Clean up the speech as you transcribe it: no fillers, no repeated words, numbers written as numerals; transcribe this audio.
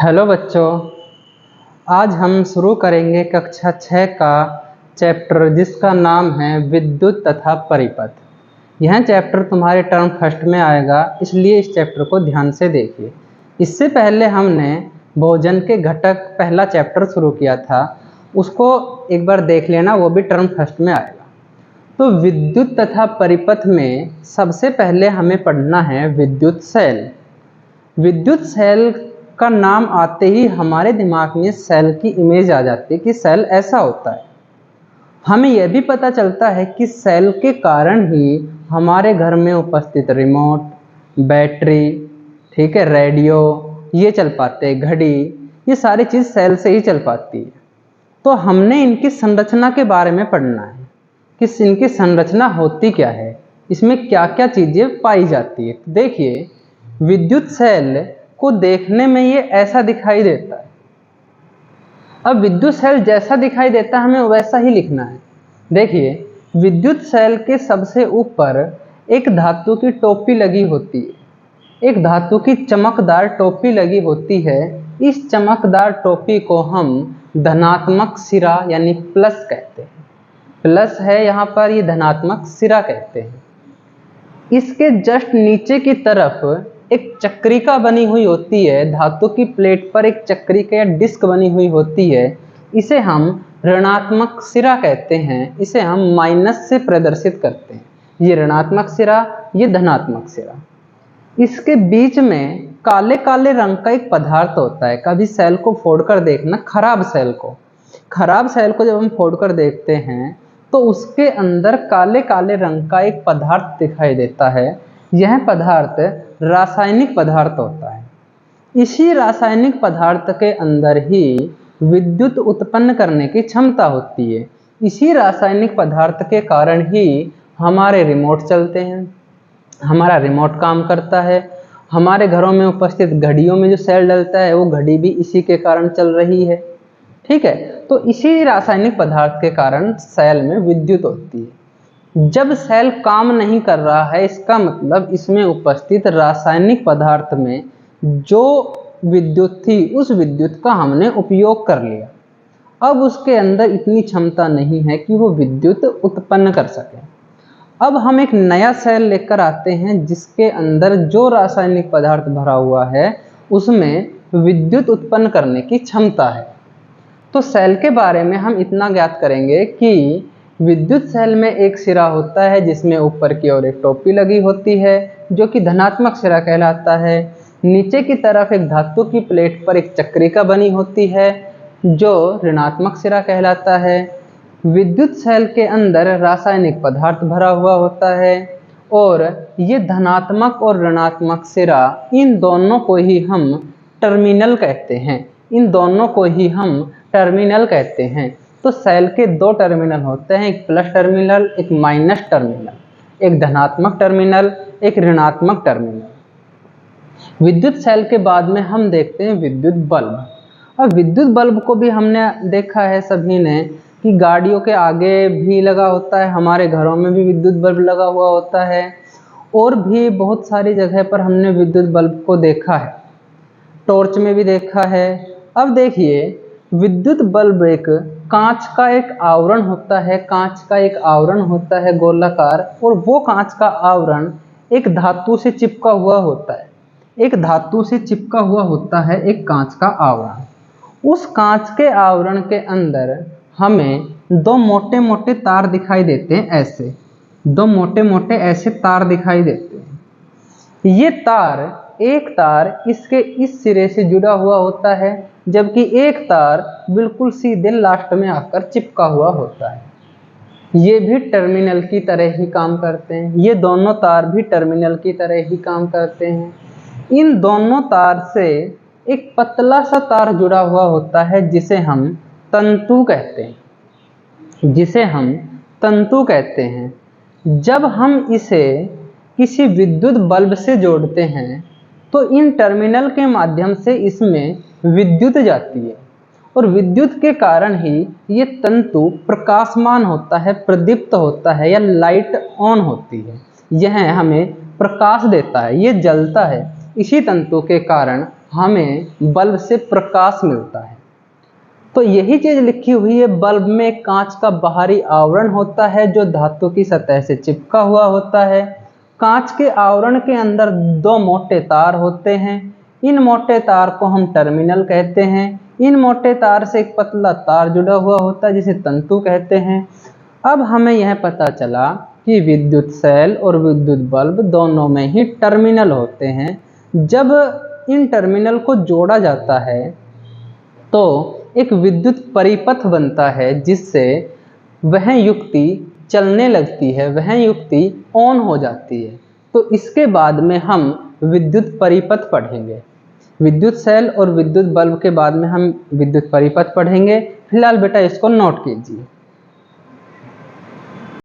Hello बच्चों, आज हम शुरू करेंगे कक्षा 6 का चैप्टर जिसका नाम है विद्युत तथा परिपथ। यह चैप्टर तुम्हारे टर्म फर्स्ट में आएगा, इसलिए इस चैप्टर को ध्यान से देखिए। इससे पहले हमने भोजन के घटक पहला चैप्टर शुरू किया था, उसको एक बार देख लेना, वो भी टर्म फर्स्ट में आएगा। तो विद्युत तथा परिपथ में सबसे पहले हमें पढ़ना है विद्युत सेल। विद्युत सेल का नाम आते ही हमारे दिमाग में सेल की इमेज आ जाती है कि सेल ऐसा होता है। हमें यह भी पता चलता है कि सेल के कारण ही हमारे घर में उपस्थित रिमोट, बैटरी, ठीक है, रेडियो, ये चल पाते हैं, घड़ी, ये सारी चीज़ सेल से ही चल पाती है। तो हमने इनकी संरचना के बारे में पढ़ना है कि इनकी संरचना होती क्या है, इसमें क्या क्या चीज़ें पाई जाती है। देखिए, विद्युत सेल को देखने में ये ऐसा दिखाई देता है। अब विद्युत सेल जैसा दिखाई देता है हमें वैसा ही लिखना है। देखिए, विद्युत सेल के सबसे ऊपर एक धातु की टोपी लगी होती है, एक धातु की चमकदार टोपी लगी होती है। इस चमकदार टोपी को हम धनात्मक सिरा यानी प्लस कहते हैं। प्लस है यहाँ पर, ये धनात्मक सिरा कहते हैं। इसके जस्ट नीचे की तरफ एक चक्रिका बनी हुई होती है, धातु की प्लेट पर एक चक्रिका या डिस्क बनी हुई होती है। इसे हम ऋणात्मक सिरा कहते हैं, इसे हम माइनस से प्रदर्शित करते हैं। ये ऋणात्मक सिरा, ये धनात्मक सिरा। इसके बीच में काले काले रंग का एक पदार्थ होता है। कभी सेल को फोड़कर देखना, खराब सेल को जब हम फोड़कर देखते हैं तो उसके अंदर काले काले रंग का एक पदार्थ दिखाई देता है। यह पदार्थ रासायनिक पदार्थ होता है। इसी रासायनिक पदार्थ के अंदर ही विद्युत उत्पन्न करने की क्षमता होती है। इसी रासायनिक पदार्थ के कारण ही हमारे रिमोट चलते हैं, हमारा रिमोट काम करता है। हमारे घरों में उपस्थित घड़ियों में जो सेल डलता है वो घड़ी भी इसी के कारण चल रही है, ठीक है। तो इसी रासायनिक पदार्थ के कारण सेल में विद्युत होती है। जब सेल काम नहीं कर रहा है, इसका मतलब इसमें उपस्थित रासायनिक पदार्थ में जो विद्युत थी उस विद्युत का हमने उपयोग कर लिया। अब उसके अंदर इतनी क्षमता नहीं है कि वो विद्युत उत्पन्न कर सके। अब हम एक नया सेल लेकर आते हैं जिसके अंदर जो रासायनिक पदार्थ भरा हुआ है उसमें विद्युत उत्पन्न करने की क्षमता है। तो सेल के बारे में हम इतना ज्ञात करेंगे कि विद्युत सेल में एक सिरा होता है जिसमें ऊपर की ओर एक टोपी लगी होती है जो कि धनात्मक सिरा कहलाता है। नीचे की तरफ एक धातु की प्लेट पर एक चक्रिका बनी होती है जो ऋणात्मक सिरा कहलाता है। विद्युत सेल के अंदर रासायनिक पदार्थ भरा हुआ होता है और ये धनात्मक और ऋणात्मक सिरा, इन दोनों को ही हम टर्मिनल कहते हैं। इन दोनों को ही हम टर्मिनल कहते हैं। तो सेल के दो टर्मिनल होते हैं, एक प्लस टर्मिनल, एक माइनस टर्मिनल, एक धनात्मक टर्मिनल, एक ऋणात्मक टर्मिनल। विद्युत सेल के बाद में हम देखते हैं विद्युत बल्ब। अब विद्युत बल्ब को भी हमने देखा है सभी ने कि गाड़ियों के आगे भी लगा होता है, हमारे घरों में भी विद्युत बल्ब लगा हुआ होता है और भी बहुत सारी जगह पर हमने विद्युत बल्ब को देखा है, टॉर्च में भी देखा है। अब देखिए, विद्युत बल्ब एक कांच का एक आवरण होता है, कांच का एक आवरण होता है गोलाकार, और वो कांच का आवरण एक धातु से चिपका हुआ होता है। एक धातु से चिपका हुआ होता है एक कांच का आवरण। उस कांच के आवरण के अंदर हमें दो मोटे मोटे तार दिखाई देते हैं, ऐसे दो मोटे मोटे ऐसे तार दिखाई देते हैं। ये तार, एक तार इसके इस सिरे से जुड़ा हुआ होता है जबकि एक तार बिल्कुल सीधे लास्ट में आकर चिपका हुआ होता है। ये भी टर्मिनल की तरह ही काम करते हैं, ये दोनों तार भी टर्मिनल की तरह ही काम करते हैं। इन दोनों तार से एक पतला सा तार जुड़ा हुआ होता है जिसे हम तंतु कहते हैं, जिसे हम तंतु कहते हैं। जब हम इसे किसी विद्युत बल्ब से जोड़ते हैं तो इन टर्मिनल के माध्यम से इसमें विद्युत जाती है और विद्युत के कारण ही ये तंतु प्रकाशमान होता है, प्रदीप्त होता है या लाइट ऑन होती है। यह हमें प्रकाश देता है, ये जलता है। इसी तंतु के कारण हमें बल्ब से प्रकाश मिलता है। तो यही चीज लिखी हुई है, बल्ब में कांच का बाहरी आवरण होता है जो धातु की सतह से चिपका हुआ होता है। कांच के आवरण के अंदर दो मोटे तार होते हैं। इन मोटे तार को हम टर्मिनल कहते हैं। इन मोटे तार से एक पतला तार जुड़ा हुआ होता है जिसे तंतु कहते हैं। अब हमें यह पता चला कि विद्युत सेल और विद्युत बल्ब दोनों में ही टर्मिनल होते हैं। जब इन टर्मिनल को जोड़ा जाता है तो एक विद्युत परिपथ बनता है जिससे वह युक्ति चलने लगती है, वह युक्ति ऑन हो जाती है। तो इसके बाद में हम विद्युत परिपथ पढ़ेंगे। विद्युत सेल और विद्युत बल्ब के बाद में हम विद्युत परिपथ पढ़ेंगे। फिलहाल बेटा इसको नोट कीजिए।